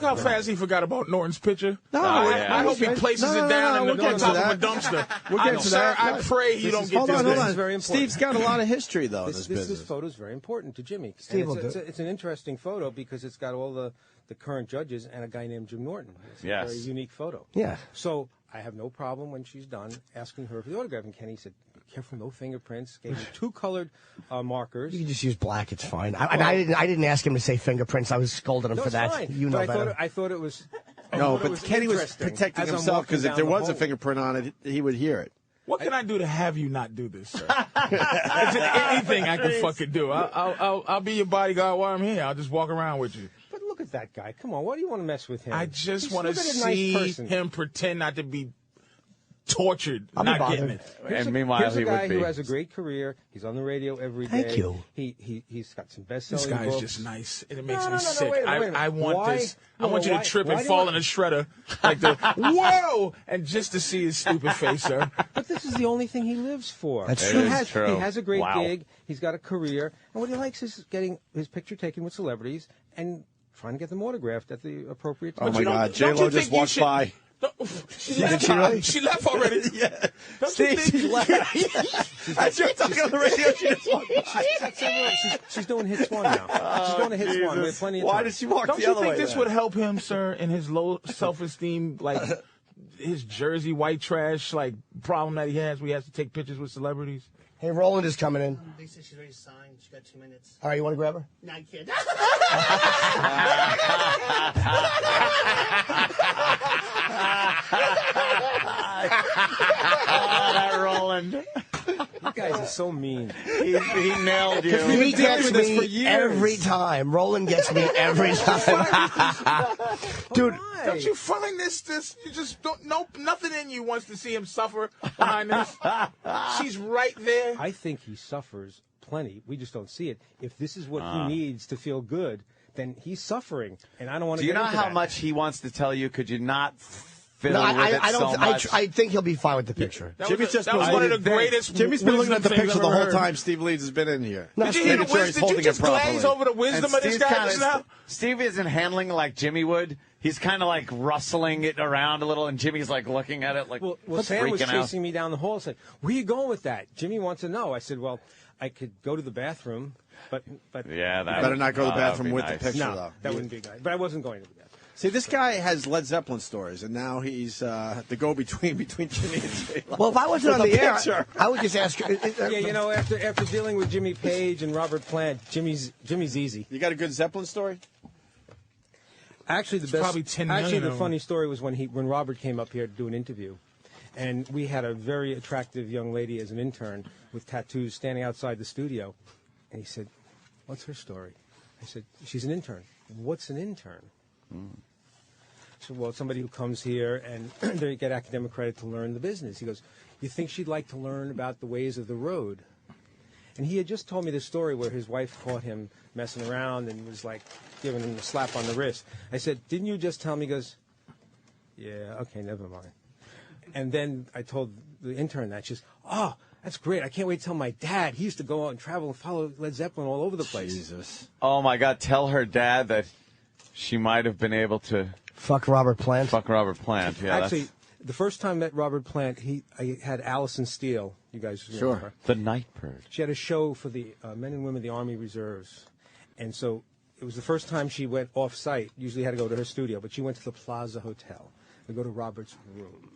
How fast he forgot about Norton's picture. No, I hope he places it down on top of a dumpster. We'll get to Sir, that. I pray you don't get this. Hold on. Very important. Steve's got a lot of history, though, in this business. This photo is very important to Jimmy. It's an interesting photo because it's got all the current judges and a guy named Jim Norton. It's a very unique photo. Yeah. So I have no problem when she's done asking her for the autograph. And Kenny said, be careful, no fingerprints. Gave me 2 colored markers. You can just use black. It's fine. I didn't ask him to say fingerprints. I was scolding him for that. Fine. You know better. I thought it was. No, but Kenny was protecting himself because if there was a fingerprint on it, he would hear it. What can I do to have you not do this, sir? Is there anything I can fucking do? I'll be your bodyguard while I'm here. I'll just walk around with you. But look at that guy. Come on, why do you want to mess with him? I just want to see him pretend not to be tortured, not getting it. And meanwhile, here's he a guy would be. who has a great career. He's on the radio every day. Thank you. He's got some best-selling This guy books. is just nice. It makes me sick. Wait a minute. I want Why? this. I want you Why? to trip Why and do fall you in a shredder like the whoa, and just to see his stupid face, sir. But this is the only thing he lives for. That's He true. has a great gig. He's got a career, and what he likes is getting his picture taken with celebrities and trying to get them autographed at the appropriate time. Oh my God, J.Lo just walked by. She left. She left already. Yeah. Don't you think She left. As you're talking on the radio, she just walked by. She's doing hits one now. She's going to hits one. We have plenty of time. Why did she walk Don't the you other way? think this would help him, sir, in his low self-esteem, like his Jersey white trash, like problem that he has where he has to take pictures with celebrities? Hey, Roland is coming in. They said she's ready to sign. She got 2 minutes. All right, you want to grab her? No, I can't. That Roland. You guys are so mean. He nailed you. He gets with this for me years. every time. Roland gets me every time. Dude, Don't you find this? You just don't. Nothing in you wants to see him suffer behind this. She's right there. I think he suffers plenty. We just don't see it. If this is what he needs to feel good, then he's suffering, and I don't want to. Do you get know into how that. much he wants to tell you? Could you not fiddle no, with it I don't. so much? I think he'll be fine with the picture. That Jimmy's was, just that was been one of the looking- greatest. Jimmy's been looking at the wisdom picture things the I've whole ever heard. time Steve Leeds has been in here. No, Did you hear the Making sure he's wisdom? Did you holding just it properly. glaze over the wisdom of this guy kinda, just now? Steve isn't handling like Jimmy would. He's kind of like rustling it around a little, and Jimmy's like looking at it like Well, Sam was freaking out. chasing me down the hall and said, where are you going with that? Jimmy wants to know. I said, well, I could go to the bathroom, but Yeah, that Better not go to the that'd bathroom be with nice. the picture, no, though. that wouldn't be good. But I wasn't going to the bathroom. See, this guy has Led Zeppelin stories, and now he's the go-between between Jimmy and J.Lo. Well, if I wasn't on With the a air, picture. I would just ask you. Yeah, you know, after dealing with Jimmy Page and Robert Plant, Jimmy's easy. You got a good Zeppelin story? Actually, the best. probably 10 Actually, million the of funny story was when Robert came up here to do an interview, and we had a very attractive young lady as an intern with tattoos standing outside the studio, and he said, "What's her story?" I said, "She's an intern." "What's an intern?" So, well, somebody who comes here and they get academic credit to learn the business. He goes, "You think she'd like to learn about the ways of the road?" And he had just told me this story where his wife caught him messing around and was like giving him a slap on the wrist. I said, "Didn't you just tell me?" He goes, "Yeah, okay, never mind." And then I told the intern that. She says, "Oh, that's great. I can't wait to tell my dad. He used to go out and travel and follow Led Zeppelin all over the place." Jesus. Oh my God! Tell her dad that she might have been able to Fuck Robert Plant. fuck Robert Plant. Yeah, Actually, the first time I met Robert Plant, I had Allison Steele. You guys remember her? the Night Bird. She had a show for the men and women of the Army Reserves. And so it was the first time she went off-site. Usually had to go to her studio, but she went to the Plaza Hotel to go to Robert's room.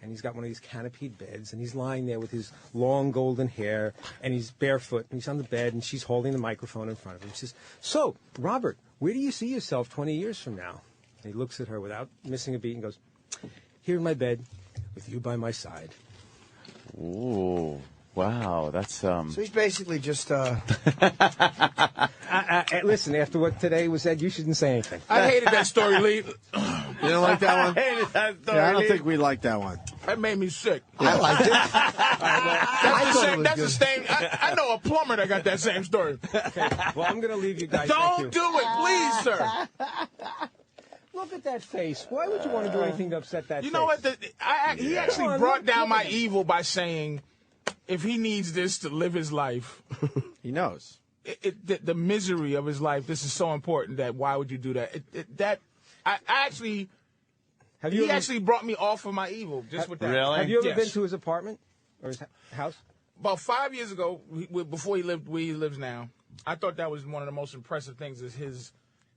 And he's got one of these canopied beds, and he's lying there with his long golden hair, and he's barefoot, and he's on the bed, and she's holding the microphone in front of him. She says, "So, Robert, where do you see yourself 20 years from now?" And he looks at her without missing a beat and goes, "Here in my bed, with you by my side." Ooh, wow, that's So he's basically just. Listen, after what today was said, you shouldn't say anything. I hated that story, Lee. You don't like that one? hated that story. Yeah, I don't think we like that one. That made me sick. I liked it. That's the same. I know a plumber that got that same story. Well, I'm going to leave you guys. Thank you. Don't do it, please, sir. Look at that face. Why would you want to do anything to upset that face? You know what? He actually brought down my evil by saying, if he needs this to live his life, He knows. the misery of his life, this is so important that why would you do that? I actually. Have you He ever, actually brought me off of my evil just with that. Really? have you ever Yes. been to his apartment or his house? About 5 years ago, before he lived where he lives now, I thought that was one of the most impressive things is his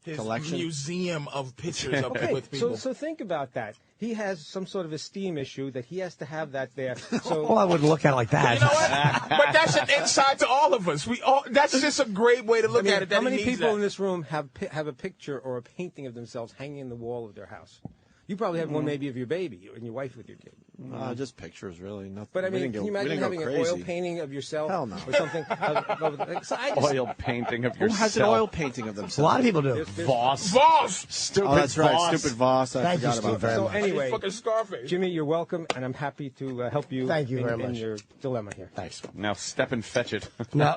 Collection? museum of pictures of with people. So think about that. He has some sort of esteem issue that he has to have that there. So Well, I wouldn't look at it like that. You know what? But that's an insight to all of us. That's just a great way to look at it. That how many he needs people that. in this room have a picture or a painting of themselves hanging in the wall of their house? You probably have one maybe of your baby and your wife with your kid. Just pictures, really. Nothing. But I We mean, didn't can you go- we imagine didn't having go an oil crazy. painting of yourself Hell no. or something? So I just, Oil painting of Who yourself. has an oil painting of themselves? A lot of people do. Voss. Voss! Stupid Oh, that's right. Voss. Stupid Voss. I Thank you, forgot Steve, about very that. So much. anyway, Fucking Scarface. Jimmy, you're welcome, and I'm happy to help you. Thank you in, very in much. your dilemma here. Thanks. Now step and fetch it. Now,